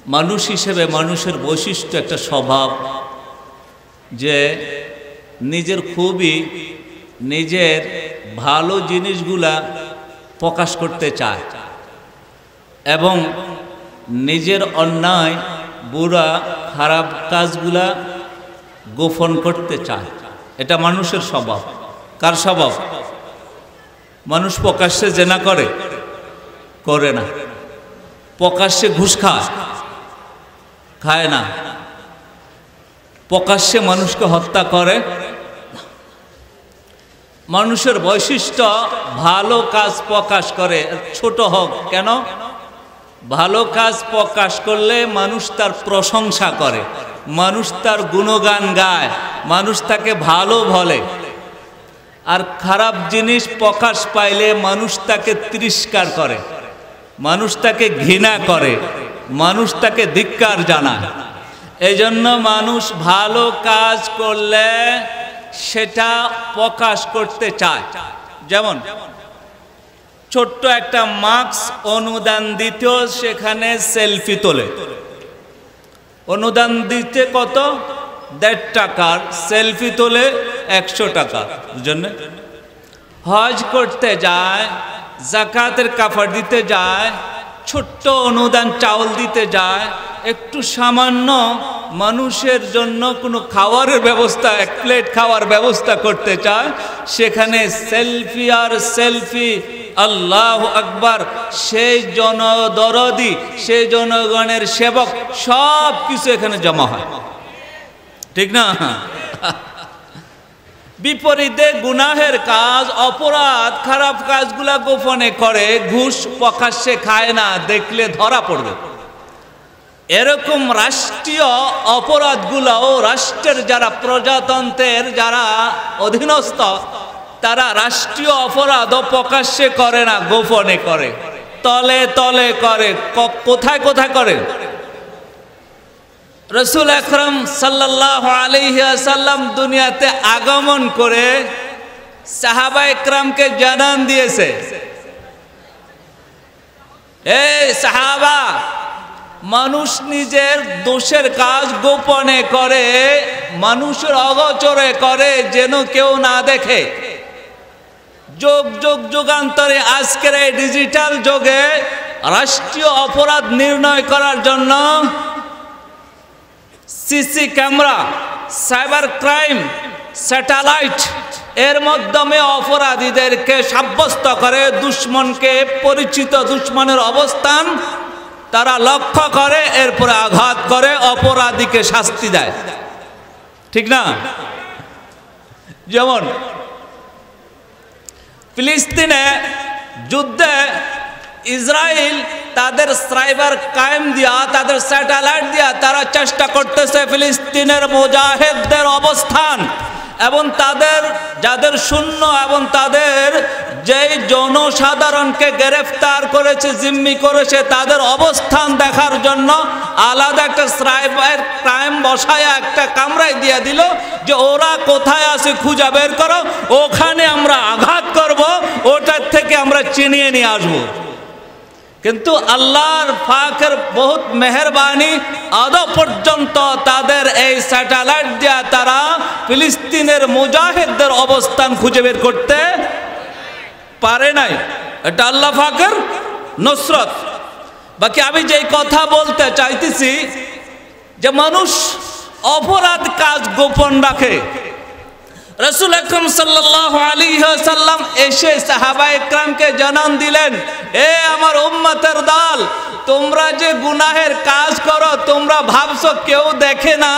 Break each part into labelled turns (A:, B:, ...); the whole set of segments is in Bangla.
A: মানুষ হিসেবে মানুষের বৈশিষ্ট্য একটা স্বভাব যে নিজের খুবই নিজের ভালো জিনিসগুলা প্রকাশ করতে চায় এবং নিজের অন্যায় বুড়া খারাপ কাজগুলা গোপন করতে চায়। এটা মানুষের স্বভাব। কার স্বভাব? মানুষ প্রকাশ্যে জেনা করে না, প্রকাশ্যে ঘুষ খায় না, প্রকাশ্যে মানুষকে হত্যা করে। মানুষের বৈশিষ্ট্য ভালো কাজ প্রকাশ করে, ছোট হোক কেন। ভালো কাজ প্রকাশ করলে মানুষ তার প্রশংসা করে, মানুষ তার গুণগান গায়, মানুষ তাকে ভালো বলে। আর খারাপ জিনিস প্রকাশ পাইলে মানুষ তাকে তিরস্কার করে, মানুষ তাকে ঘৃণা করে, মানুষ তাকে ধিক্কার জানায়। এই জন্য মানুষ ভালো কাজ করলে সেটা প্রকাশ করতে চায়। যেমন ছোট্ট একটা মার্কস অনুদান দিতেও সেখানে সেলফি তোলে। অনুদান দিতে কত? 1.5 টাকার, সেলফি তোলে 100 টাকা। বুঝলেন? হজ করতে যায়, জাকাতের কাফার দিতে যায়, ছোট্ট অনুদান চাউল দিতে যায়, একটু সামান্য মানুষের জন্য কোনো খাওয়ারের ব্যবস্থা, 1 প্লেট খাওয়ার ব্যবস্থা করতে চায়, সেখানে সেলফি আর সেলফি। আল্লাহু আকবার। সেই জনদরদি, সেই জনগণের সেবক, সব কিছু এখানে জমা হয়, ঠিক না? বিপরীতে গুনাহের কাজ, অপরাধ, খারাপ কাজগুলা গোপনে করে, ঘুষ প্রকাশ্যে খায় না, দেখলে ধরা পড়বে। এরকম রাষ্ট্রীয় অপরাধগুলাও রাষ্ট্রের যারা প্রজাতন্ত্রের যারা অধীনস্থ, তারা রাষ্ট্রীয় অপরাধও প্রকাশ্যে করে না, গোপনে করে, তলে তলে করে। কোথায় কোথায় করে? রাসূল আকরাম সাল্লাল্লাহু আলাইহি ওয়াসাল্লাম দুনিয়াতে আগমন করে সাহাবায়ে কেরামকে জানান দিয়েছে, এই সাহাবা, মানুষ নিজের দোষের কাজ গোপনে করে, মানুষের অগোচরে করে, যেন কেউ না দেখে। যুগ যুগ যুগান্তরে আজকের এই ডিজিটাল যুগে রাষ্ট্রীয় অপরাধ নির্ণয় করার জন্য CC camera, cyber crime, satellite এর মাধ্যমে অপরাধীদেরকে সাব্যস্ত করে, দুশ্মনকে, পরিচিত দুশ্মনের অবস্থান তারা লক্ষ্য করে, এরপরে আঘাত করে, অপরাধীকে শাস্তি দেয়, ঠিক না? যেমন ফিলিস্তিনে যুদ্ধে ইসরায়েল তাদের সাইবার ক্রাইম দিয়া, তাদের স্যাটেলাইট দিয়া তারা চেষ্টা করতেছে ফিলিস্তিনের মুজাহিদদের অবস্থান এবং তাদের যাদের শূন্য এবং তাদের যেই জনসাধারণকে গ্রেফতার করেছে, জিম্মি করেছে, তাদের অবস্থান দেখার জন্য আলাদা একটা সাইবার ক্রাইম বসায় একটা কামরায় দিয়ে দিল যে ওরা কোথায় আছে খুঁজে বের করো, ওখানে আমরা আঘাত করব, ওটার থেকে আমরা চিনিয়ে নিয়ে আসবো। কিন্তু আল্লাহর পাকের বহুত মেহেরবানি, আদৌ পর্যন্ত তাদের এই স্যাটেলাইট দিয়ে তারা ফিলিস্তিনের মুজাহিদদের অবস্থান খুঁজে বের করতে পারে নাই। এটা আল্লাহ পাকের নসরত। বাকি আমি যেই কথা বলতে চাইতেছি যে মানুষ অপরাধ কাজ গোপন রাখে। রাসূল আকরাম সাল্লাল্লাহু আলাইহি ওয়াসাল্লাম এসে সাহাবায়ে কেরামকে জানান দিলেন, এ আমার উম্মতের দল, তোমরা যে গুনাহের কাজ করো, তোমরা ভাবছো কেউ দেখে না,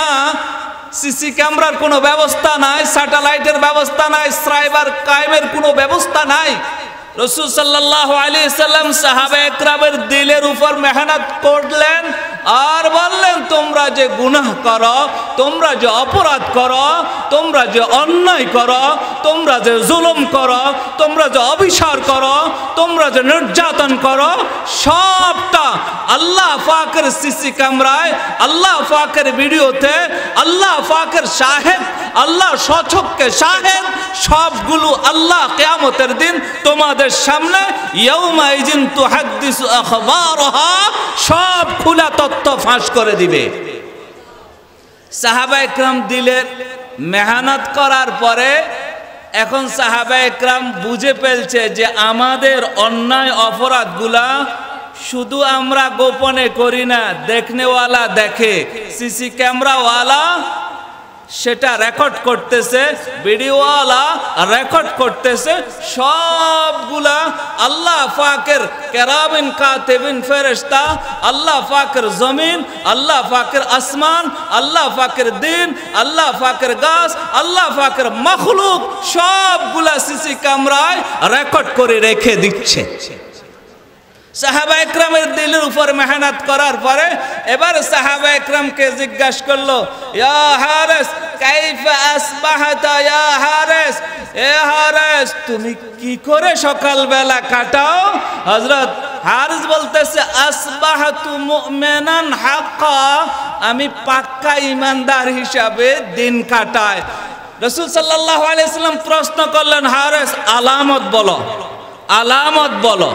A: সিসি ক্যামেরার কোনো ব্যবস্থা নাই, স্যাটেলাইটের ব্যবস্থা নাই, সাইবার ক্রাইমের কোনো ব্যবস্থা নাই। রাসূল সাল্লাল্লাহু আলাইহি ওয়াসাল্লাম সাহাবায়ে কেরামের দিলের উপর মেহনত করলেন আর বললেন, তোমরা যে গুনাহ করো, তোমরা যে অপরাধ করো, তোমরা যে অন্যায় করো, তোমরা যে জুলুম করো, তোমরা যে অবিচার করো, তোমরা যে নির্যাতন করো, সবটা আল্লাহ পাকের সিসি ক্যামেরায়, আল্লাহ পাকের ভিডিওতে, আল্লাহ পাকের শাহেদ, আল্লাহ সচক্ষে শাহেদ, সবগুলো আল্লাহ কিয়ামতের দিন তোমাদের সামনে ইয়াউমাইজিন তুহাদ্দিসু আখবারহা, সব খোলা তথ্য ফাঁস করে দিবে। সাহাবায়ে কেরাম দিলের মেহনত করার পরে এখন সাহাবায়ে কেরাম বুঝে ফেলছে যে আমাদের অন্যায় অপরাধগুলা শুধু আমরা গোপনে করি না, দেখনেওয়ালা দেখে, সিসি ক্যামেরাওয়ালা সেটা রেকর্ড করতেছে, ভিডিওওয়ালা রেকর্ড করতেছে, সবগুলা আল্লাহ পাকের কেরামিন কাতিবিন ফেরেশতা, আল্লাহ পাকের জমিন, আল্লাহ পাকের আসমান, আল্লাহ পাকের দিন, আল্লাহ পাকের গাছ, আল্লাহ পাকের মখলুক, সবগুলা সিসি ক্যামেরায় রেকর্ড করে রেখে দিচ্ছে। সাহাবায়ে কেরামের দিলের উপর মেহনত করার পরে এবার সাহাবায়ে কেরামকে জিজ্ঞাসা করলো, ইয়া হারিস কাইফা আসবাহতা, ইয়া হারিস, এ হারিস তুমি কি করে সকালবেলা কাটাও? হযরত হারিস বলতেছে, আসবাহতু মুমিনান হাক্কা, আমি পাক্কা ঈমানদার হিসাবে দিন কাটাই। রাসূল সাল্লাল্লাহু আলাইহি সাল্লাম প্রশ্ন করলেন, হারিস আলামত বলো, আলামত বলো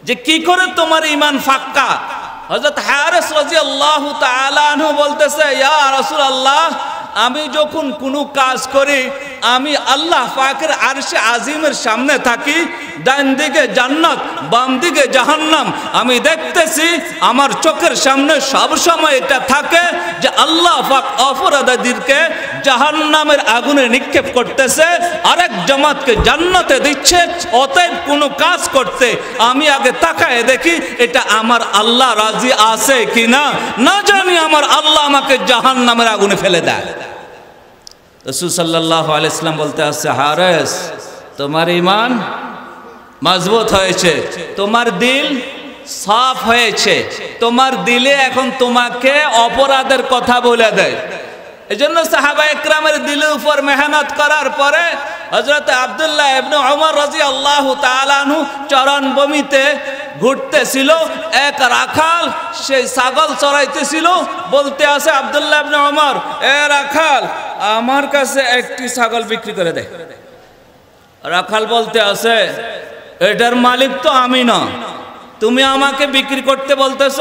A: যে কি করে তোমার ঈমান পাক্কা? হযরত হারিস রাদিয়াল্লাহু তাআলা আনহু বলতেছে, ইয়া রাসূলুল্লাহ, আমি যখন কোনো কাজ করি আমি আল্লাহ পাকের আরশে আজিমের সামনে থাকি, ডান দিকে জান্নাত, বাম দিকে জাহান্নাম, আমি দেখতেছি, আমার চোখের সামনে সব সময় এটা থাকে যে আল্লাহ পাক অপরাধীদেরকে জাহান্নামের আগুনে নিক্ষেপ করতেছে, আরেক জামাতকে জান্নাতে দিচ্ছে। অতএব কোনো কাজ করতে আমি আগে তাকায় দেখি এটা আমার আল্লাহ রাজি আছে কিনা, না জানি আমার আল্লাহ আমাকে জাহান্নামের আগুনে ফেলে দেয়। রাসূল সাল্লাল্লাহু আলাইহি ওয়াসাল্লাম বলতে আছে, হারিস তোমার ঈমান মজবুত হয়েছে, তোমার দিল সাফ হয়েছে, তোমার দিলে এখন তোমাকে অপরাধের কথা বলে দেয়। এজন্য সাহাবায়ে কেরামের দিলের উপর মেহনত করার পরে হযরত আব্দুল্লাহ ইবনে ওমর রাদিয়াল্লাহু তাআলা আনহু চরণভূমিতে ঘুরতেছিল, এক রাখাল সেই ছাগল চড়াইতেছিল, বলতে আছে আব্দুল্লাহ ইবনে ওমর, এ রাখাল আমার কাছে একটি ছাগল বিক্রি করে দে। রাখাল বলতে আছে, এটার মালিক তো আমি না, তুমি আমাকে বিক্রি করতে বলতেছ?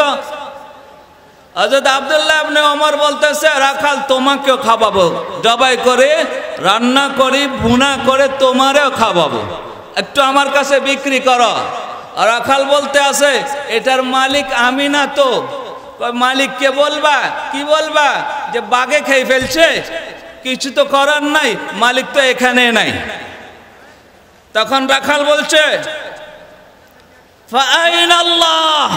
A: হযরত আব্দুল্লাহ ইবনে ওমর বলতেছে, রাখাল তোমাকেও খাওয়াবো, জবাই করে রান্না করি ভুনা করে তোমারেও খাওয়াবো, একটু আমার কাছে বিক্রি করো। রাখাল বলতে আছে, এটার মালিক আমি না তো। মালিককে বলবা, কি বলবা যে বাঘে খেয়ে ফেলছে, কিছু তো করার নাই, মালিক তো এখানে নাই। তখন রাখাল বলছে, ফাআইনা আল্লাহ,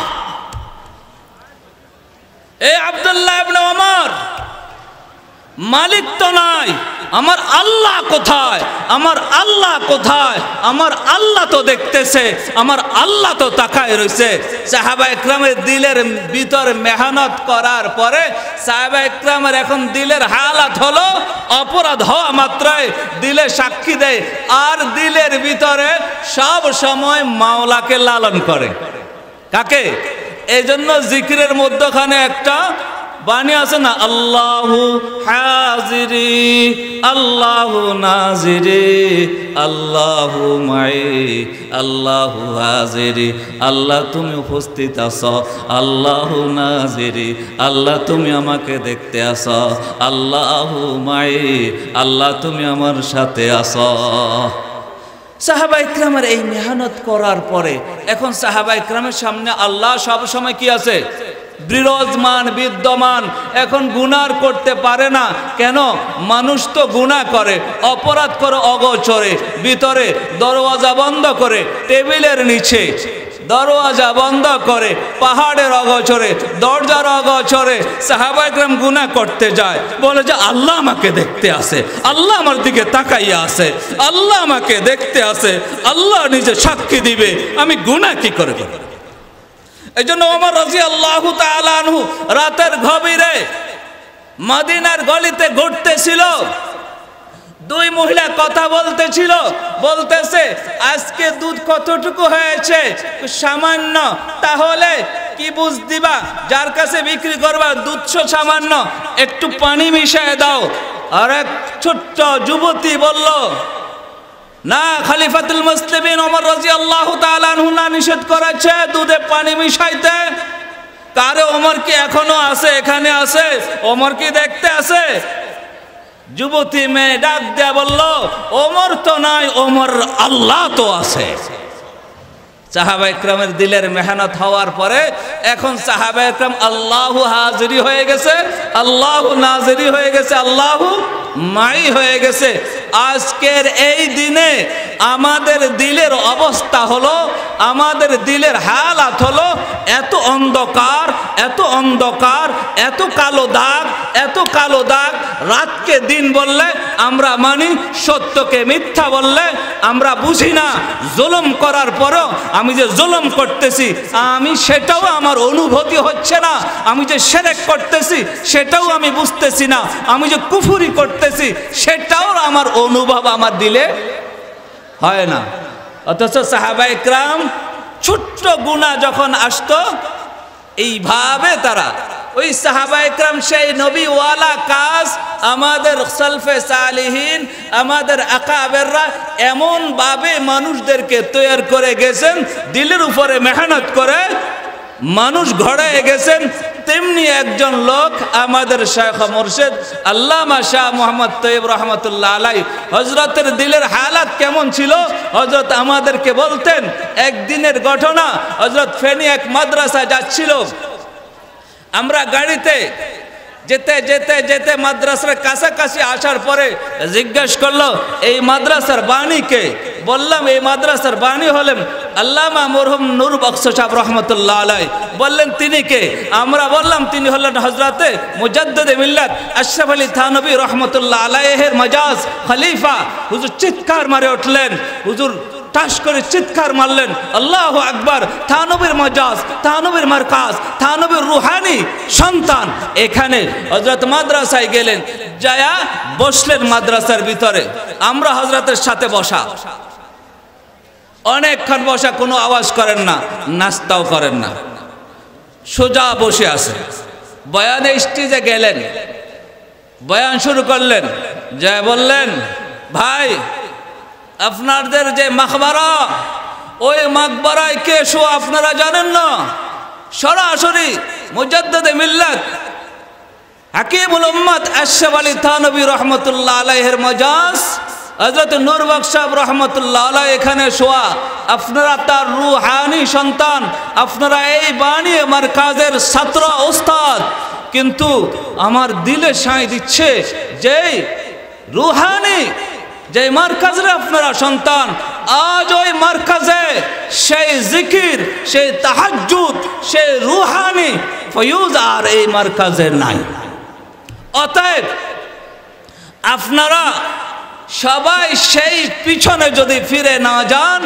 A: এ আব্দুল্লাহ ইবনে ওমর, মালিক তো নাই, আমার আল্লাহ কোথায়? আমার আল্লাহ কোথায়? আমার আল্লাহ তো দেখতেছে, আমার আল্লাহ তো তাকায় রয়েছে। সাহাবায়ে কেরামের দিলের ভিতরে মেহনত করার পরে সাহাবায়ে কেরামের এখন দিলের হালাত হলো, অপরাধ হওয়া মাত্রই দিলে সাক্ষী দেয়, আর দিলের ভিতরে সব সময় মাওলাকে লালন করে। কাকে? এই জন্য জিকিরের মধ্যখানে একটা বাণী আছে না, আল্লাহু হাজিরি আল্লাহু নাজিরি আল্লাহু মাই আল্লাহু হাজিরি, আল্লাহ তুমি উপস্থিত আছো, আল্লাহু নাজিরি আল্লাহ তুমি আমাকে দেখতে আছো, আল্লাহু মাই আল্লাহ তুমি আমার সাথে আছো। সাহাবায়ে কেরামের এই মেহনত করার পরে এখন সাহাবায়ে কেরামের সামনে আল্লাহ সব সময় কি আছে? বিরাজমান, বিদ্যমান। এখন গুনাহ করতে পারে না কেন? মানুষ তো গুনাহ করে, অপরাধ করে অগোচরে, ভিতরে দরওয়াজা বন্ধ করে, টেবিলের নিচে দরওয়াজা বন্ধ করে, পাহাড়ের অগোচরে, দরজার অগোচরে সাহাবায়ে কেরাম গুনাহ করতে যায়, বলে যে আল্লাহ আমাকে দেখতে আসে, আল্লাহ আমার দিকে তাকাইয়া আছে, আল্লাহ আমাকে দেখতে আসে, আল্লাহ নিজে সাক্ষী দিবে, আমি গুনাহ কি করে করব? এই জন্য ওমর রাদিয়াল্লাহু তাআলা আনহু রাতের গভীরে মদিনার গলিতে ঘুরতেছিল, দুই মহিলা কথা বলতেছিল, বলতেছে আজকে দুধ কতটুকু হয়েছে? সামান্য। তাহলে কি বুঝ দিবা? যার কাছে বিক্রি করবা দুধ সামান্য, একটু পানি মিশিয়ে দাও। আর এক ছোট্ট যুবতী বলল, না, খলিফাতুল মুসলিমিন ওমর রাদিয়াল্লাহু তাআলা আনহু না নিষেধ করেছে দুধে পানি মিশাইতে। কারে ওমর কি এখনো আছে? এখানে আছে? ওমর কি দেখতে আছে? যুবতী মেয়ে ডাক দেয়া বলল, ওমর তো নাই, ওমর আল্লাহ তো আছে। সাহাবা ইকরামের দিলের মেহনত হওয়ার পরে এখন সাহাবা ইকরাম আল্লাহু হাজিরি হয়ে গেছে, আল্লাহু নাজিরি হয়ে গেছে, আল্লাহু মাই হয়ে গেছে। আজকের এই দিনে আমাদের দিলের অবস্থা হলো, আমাদের দিলের হালাত হলো এত অন্ধকার, এত অন্ধকার, এত কালো দাগ, এত কালো দাগ। রাতকে দিন বললে আমরা মানি, সত্যকে মিথ্যা বললে আমরা বুঝি না। জুলুম করার পরও আমি যে জুলুম করতেছি আমি সেটাও আমার অনুভূতি হচ্ছে না। আমি যে শিরক করতেছি সেটাও আমি বুঝতেছি না। আমি যে কুফরি করতেছি সেটাও আমার অনুভব আমার দিলে হয় না। অথচ সাহাবা ইকরাম ছোট্ট গুনাহ যখন আসতো এইভাবে তারা, ওই সাহাবা ইকরাম সেই নবীওয়ালা কাজ আমাদের সালফে সালিহিন, আমাদের আকাবেররা এমন ভাবে মানুষদেরকে তৈরি করে গেছেন, দিলের উপরে মেহনত করে মানুষ গড়ে গেছেন। তেমনি একজন লোক আমাদের শায়খ মুর্শিদ আল্লামা শাহ মুহাম্মদ তৈয়ব রহমতুল্লাহ আলাইহি, হযরতের দিলের হালাত কেমন ছিল হযরত আমাদেরকে বলতেন। একদিনের ঘটনা, হযরত ফেনী এক মাদ্রাসা যাচ্ছিল, আমরা গাড়িতে যেতে যেতে যেতে মাদ্রাসার কাছাকাছি আসার পরে জিজ্ঞেস করলো এই মাদ্রাসার বাণী কে? বললাম এই মাদ্রাসার বাণী হলেন আল্লামা মরহুম নূর বক্স সাহেব রহমতুল্লাহ আলাইহি। বললেন তিনি কে? আমরা বললাম তিনি হলেন হযরতে মুজাদ্দিদে মিল্লাত আশরাফ আলী থানভী রহমতুল্লাহ আলাইহির মাজাজ খলিফা। হুজুর চিৎকার মারে উঠলেন, হুজুর টাস করে চিৎকার মারলেন, আল্লাহু আকবার, থানবীর মাজাজ, থানবীর মারকাজ, থানবীর রুহানি সন্তান। এখানে হযরত মাদ্রাসায় গেলেন, যায়া বসলেন মাদ্রাসার ভিতরে। আমরা হযরতের সাথে বসা, অনেকক্ষণ বসা, কোনো আওয়াজ করেন না, নাস্তাও করেন না, সোজা বসে আছে। বয়ানে স্টেজে গেলেন, বয়ান শুরু করলেন, যা বললেন, ভাই আপনাদের যে মাকবারা, ওই মাকবারায় কে শোয়া আপনারা জানেন না? সরাসরি মুজাদ্দিদে মিল্লাত হাকিমুল উম্মাত আশরাফ আলী থানভী রহমতুল্লাহ আলাইহির মাজাজ হযরত নূর বক্স সাহেব রহমতুল্লাহ আলাইহি এখানে শোয়া। আপনারা তার রুহানি সন্তান, আপনারা এই বাণী মারকাজের ছাত্র ওস্তাদ। কিন্তু আমার দিলে সাঁই দিচ্ছে যে রুহানি যে মারকাজের আপনারা সন্তান, আজ ওই মারকাজে সেই জিকির, সেই তাহাজ্জুদ, সেই রুহানি ফয়ুজ আর এই মারকাজে নাই। অতএব আপনারা সবাই সেই পিছনে যদি ফিরে না যান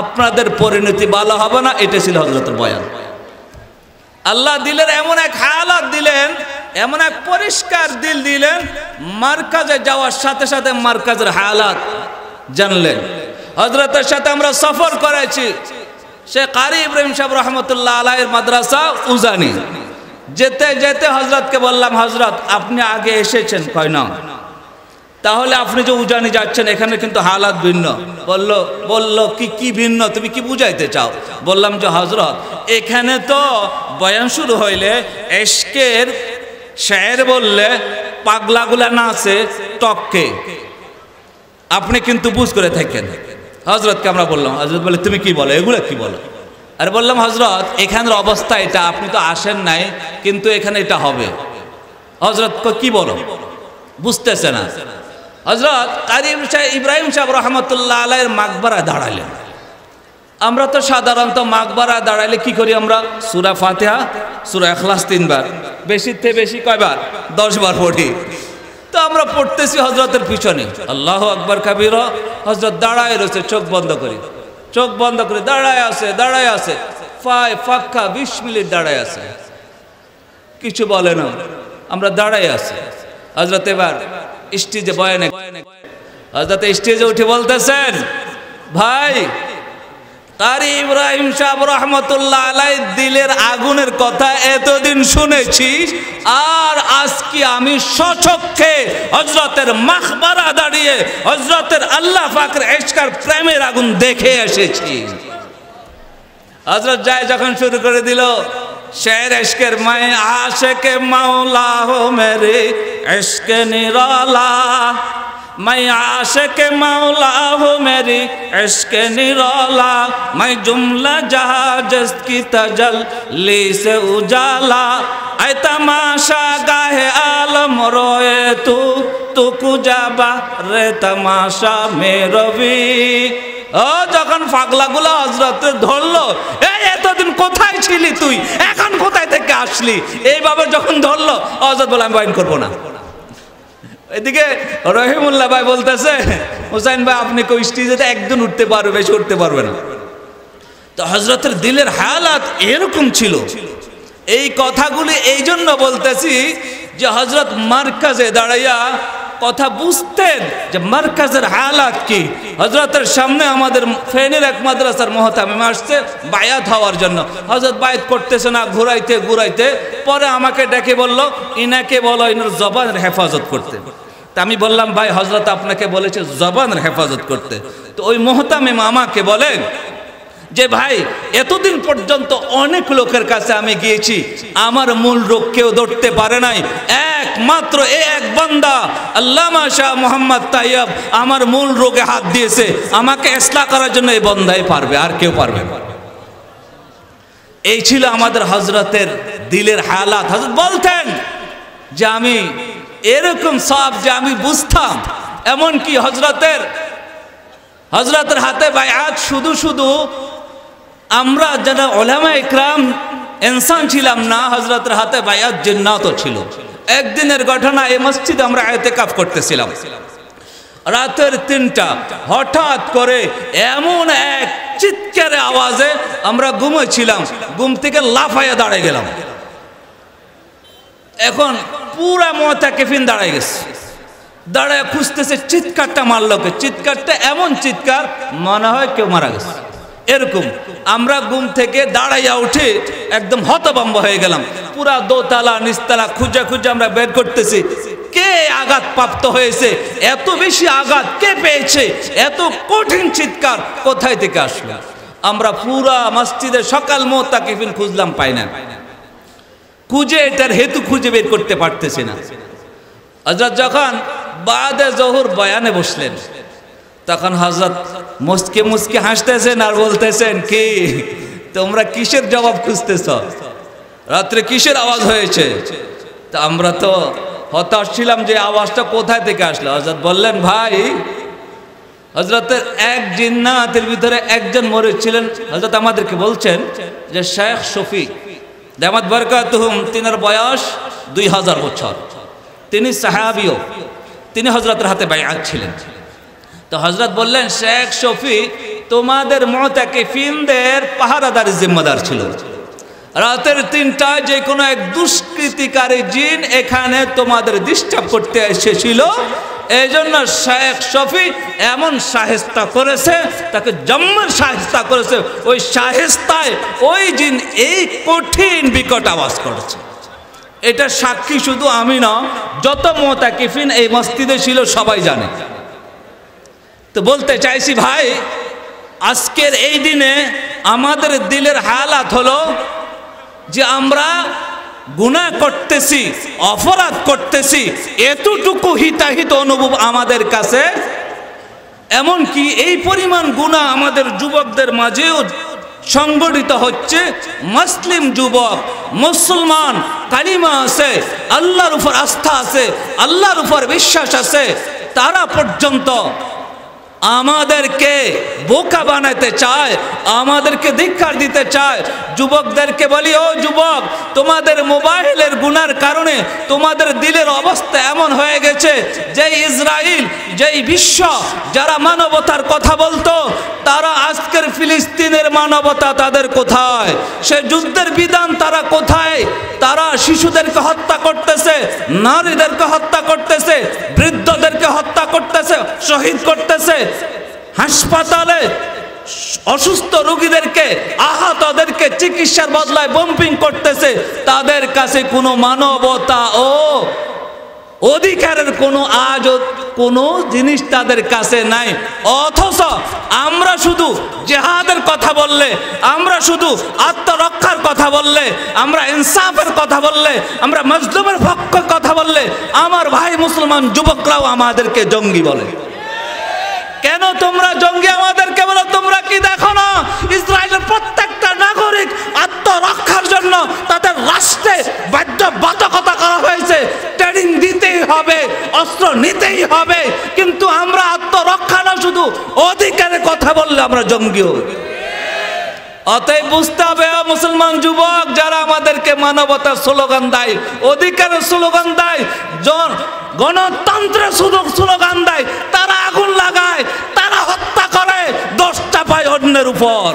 A: আপনাদের পরিণতি ভালো হবে না। এটা ছিল হযরতের বয়ান। আল্লাহ দিলের এমন এক হালাত দিলেন, এমন এক পরিষ্কার দিল দিলেন, মারকাজে যাওয়ার সাথে সাথে মারকাজের হালাত জানলেন। হযরতের সাথে আমরা সফর করেছি, সে কারি ইব্রাহিম সাহেব রহমতুল্লাহ আলাইহির মাদ্রাসা উজানি। যেতে যেতে হযরতকে বললাম, হযরত আপনি আগে এসেছেন? কয় না। তাহলে আপনি যে উজানি যাচ্ছেন এখানে কিন্তু হালাত ভিন্ন। বলল কি ভিন্ন, তুমি কি বুঝাইতে চাও? বললাম যে হযরত এখানে তো বয়ান শুরু হইলে এশকের শায়ের বললে পাগলাগুলা নাচে টককে, আপনি কিন্তু বুঝ করে থাকেন। হযরতকে আমরা বললাম, হযরত বলে তুমি কি বলো, এগুলো কি বলো? আর বললাম হযরত এখানের অবস্থা এটা, আপনি তো আসেন নাই, কিন্তু এখানে এটা হবে। হযরত কি বলো, বুঝতেছে না। হযরত কারি ইব্রাহিম সাহেব রহমতুল্লাহ আলাইহির মাকবারা দাঁড়ালেন। আমরা তো সাধারণত মাকবারা দাঁড়াইলে কি করি? আমরা সূরা ফাতিহা, সূরা ইখলাস 3 বার, বেশির থেকে বেশি কয়বার? 10 বার পড়ি। তো আমরা পড়তেছি হযরতের পিছনে, আল্লাহু আকবার কাবীরা। হযরত দাঁড়ায় রয়েছে, চোখ বন্ধ করে, চোখ বন্ধ করে দাঁড়ায় আছে, ফাঁকা 20 মিনিট দাঁড়ায় আছে, কিছু বলে না। আমরা দাঁড়ায় আছি। হযরত এবার স্টেজে বয়ানে হযরত স্টেজে উঠে বলতেছেন, ভাই কারি ইব্রাহিম সাহেব রহমতুল্লাহ আলাইহি দিলের আগুনের কথা এতদিন শুনেছি, আর আজকে আমি স্বচক্ষে হযরতের মাখবারা দাঁড়িয়ে হযরতের আল্লাহ পাকের ইশকের প্রেমের আগুন দেখে এসেছি। হযরত যায় যখন শুরু করে দিল শের ইশকের, मैं आशिक मौला हो मेरे इश्क निराला, मैं आशिक मौला हो मेरी इश्क निराला, मैं जुमला जहां जिसकी तजल्ली से उजाला, ऐ तमाशा गाहे आलम रोए तू कुजाबा रे तमाशा में रवि। ও যখন পাগলাগুলো হযরত ধরলো, এই এতদিন কোথায় ছিলি তুই, এখন কোথায় থেকে আসলি, এইভাবে যখন ধরলো হযরত বলে আমি বয়ান করবো না। এদিকে রহিমুল্লাহ ভাই বলতেছে, হুসাইন ভাই আপনি কই স্টেজে একদিন উঠতে পারবে, বেশি উঠতে পারবে না। তো হযরতের দিলের হালাত এরকম ছিল। এই কথাগুলি এই জন্য বলতেছি যে হযরত মারকাজে দাঁড়াইয়া কথা বুঝতেন যে মারকাজের হালাত কি। হযরতের সামনে আমাদের ফেনীর এক মাদ্রাসার মুহতামিম আসছে বায়াত হওয়ার জন্য। হযরত বায়াত করতেছে না, ঘুরাইতে ঘুরাইতে পরে আমাকে ডেকে বলল, ইনাকে বলো ইনার জবানের হেফাজত করতে। তা আমি বললাম, ভাই হযরত আপনাকে বলেছে জবানের হেফাজত করতে। তো ওই মুহতামিম আমাকে বলেন যে ভাই এতদিন পর্যন্ত অনেক লোকের কাছে আমি গিয়েছি, আমার মূল রোগ কেউ ধরতে পারে নাই, একমাত্র এক বান্দা আল্লামা শাহ মোহাম্মদ তাইয়ব আমার মূল রোগে হাত দিয়েছে, আমাকে ইসলাহ করার জন্য এই বান্দাই পারবে, আর কেউ পারবে না। এই ছিল আমাদের হযরতের দিলের হালাত। হযরত বলতেন যে আমি এরকম সব যে আমি বুঝতাম, এমনকি হযরতের হাতে বায়াত শুধু শুধু আমরা যারা উলামা ইকরাম ইনসান ছিলাম না, হযরতের হাতে বায়াত জিন্নাতও ছিল। একদিনের ঘটনা, এই মসজিদে আমরা ইতিকাফ করতেছিলাম, রাতের 3টা হঠাৎ করে এমন এক চিৎকারের আওয়াজে আমরা ঘুমাচ্ছিলাম, ঘুম থেকে লাফাইয়া দাঁড়িয়ে গেলাম। এখন পুরা মুতাকিফিন দাঁড়ায় গেছে, দাঁড়ায় খুঁজতেছে, চিৎকারটা মারলো কে, চিৎকারটা এমন চিৎকার মনে হয় কেউ মারা গেছে। এরকম আমরা ঘুম থেকে দাঁড়াইয়া উঠে একদম হতভম্ব হয়ে গেলাম। পুরা দোতলা নিচতলা খুঁজে খুঁজে আমরা বের করতেছি কে আঘাত প্রাপ্ত হয়েছে, এত বেশি আঘাত কে পেয়েছে, এত কঠিন চিৎকার কোথায় থেকে আসলো। আমরা পুরা মসজিদে সকাল মুতাকিফিন খুঁজলাম, পাই না, খুঁজে এটার হেতু খুঁজে বের করতে পারতেছি না। হযরত যখন বাদে জোহর বয়ানে বসলেন, তখন হযরত মুস্কে মুস্কে হাসতেছেন আর বলতেছেন, কি তোমরা কিসের জবাব খুঁজতেছ, রাত্রে কিসের আওয়াজ হয়েছে। তা আমরা তো হতাশ ছিলাম যে আওয়াজটা কোথায় থেকে আসলো। হযরত বললেন, ভাই হযরতের এক জিন্নাতের ভিতরে একজন মরেছিলেন। হযরত আমাদেরকে বলছেন যে শেখ শফি দামাত বরকাতুহুম, তিনার বয়স 2000 বছর, তিনি সাহাবীও, তিনি হযরতের হাতে বায়াত ছিলেন। তো হযরত বললেন, শেখ শফি তোমাদের মুতাকিফিনদের পাহারাদার জিম্মাদার ছিল। রাতের 3টায় যে কোনো এক দুষ্কৃতিকারী জিন এখানে তোমাদের ডিস্টার্ব করতে এসেছিল, এই জন্য শেখ শফি এমন শায়েস্তা করেছে, তাকে জম্মের শায়েস্তা করেছে। ওই শায়েস্তায় ওই জিন এই কঠিন বিকট আওয়াজ করেছে। এটা সাক্ষী শুধু আমি না, যত মুতাকিফিন এই মসজিদে ছিল সবাই জানে। তো বলতে চাইছি ভাই, আজকের এই দিনে আমাদের দিলের হালাত হলো যে আমরা গুনাহ করতেছি, অপরাধ করতেছি, এতটুকু হিতাহিত অনুভব আমাদের কাছে। এমনকি এই পরিমাণ গুনাহ আমাদের যুবকদের মাঝেও সংগঠিত হচ্ছে। মুসলিম যুবক, মুসলমান, কালিমা আছে, আল্লাহর উপর আস্থা আছে, আল্লাহর উপর বিশ্বাস আছে, তারা পর্যন্ত আমাদেরকে বোকা বানাতে চায়, আমাদেরকে ধিক্কার দিতে চায়। যুবকদেরকে বলি, ও যুবক, তোমাদের মোবাইলের গুনার কারণে তোমাদের দিলের অবস্থা এমন হয়ে গেছে যে ইসরাইল যেই বিশ্ব যারা মানবতার কথা বলতো তারা আজকের ফিলিস্তিনের মানবতা তাদের কোথায়? সে যুদ্ধের বিধান তারা কোথায়? তারা শিশুদেরকে হত্যা করতেছে, নারীদেরকে হত্যা করতেছে, বৃদ্ধদেরকে হত্যা করতেছে, শহীদ করতেছে, হাসপাতালে অসুস্থ রোগীদেরকে, আহতদেরকে চিকিৎসার বদলায় বম্পিং করতেছে। তাদের কাছে কোনো মানবতা ও অধিকারের কোনো কোনো জিনিস তাদের কাছে নাই। অথচ আমরা শুধু জিহাদের কথা বললে, আমরা শুধু আত্মরক্ষার কথা বললে, আমরা ইনসাফের কথা বললে, আমরা মজলুমের পক্ষে কথা বললে আমার ভাই মুসলমান যুবকরাও আমাদেরকে জঙ্গি বলে। কেন তোমরা জঙ্গি আমাদেরকে বলো? তোমরা কি দেখো না ইসরায়েলের প্রত্যেকটা নাগরিক আত্মরক্ষার জন্য তাদের রাষ্ট্রে বাধ্যবাধকতা করা হয়েছে, ট্রেনিং দিতেই হবে, অস্ত্র নিতেই হবে। কিন্তু আমরা আত্মরক্ষা না শুধু অধিকারের কথা বললে আমরা জঙ্গি হই। অতএব বুঝতে হবে মুসলমান যুবক যারা আমাদেরকে মানবতার স্লোগান দেয়, অধিকারের স্লোগান দেয়, গণতন্ত্রের স্লোগান দেয়, তারা আগুন লাগায়, তারা হত্যা করে, দোষ চাপায় অন্যের উপর।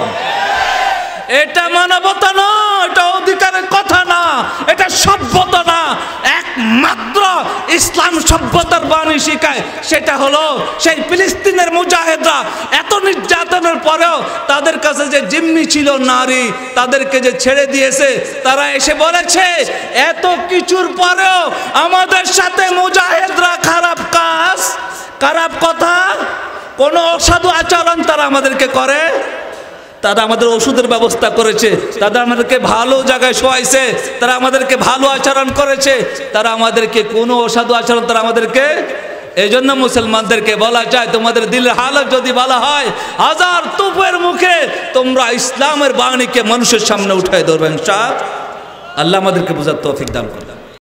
A: এটা মানবতা না, এটা অধিকারের কথা না, এটা সভ্যতা না। একমাত্র ইসলাম সভ্যতার বাণী শিখায়, সেটা হলো সেই ফিলিস্তিনের মুজাহিদরা এত নির্যাতনের পরেও তাদের কাছে যে জিম্মি ছিল নারী, তাদেরকে যে ছেড়ে দিয়েছে, তারা এসে বলেছে এত কিছুর পরেও আমাদের সাথে মুজাহিদরা খারাপ কাজ, খারাপ কথা, কোন অসাধু আচরণ তারা আমাদেরকে করে। তারা আমাদের ওষুধের ব্যবস্থা করেছে, তারা আমাদেরকে ভালো জায়গায় শোয়াইছে, তারা আমাদেরকে ভালো আচরণ করেছে, তারা আমাদেরকে কোনো অসাধু আচরণ তারা আমাদেরকে। এই জন্য মুসলমানদেরকে বলা যায় তোমাদের দিলের হালত যদি বলা হয় হাজার তুফের মুখে তোমরা ইসলামের বাণীকে মানুষের সামনে উঠায় ধরবেন। ইনশাআল্লাহ আল্লাহ আমাদেরকে বুঝার তৌফিক দান করুন।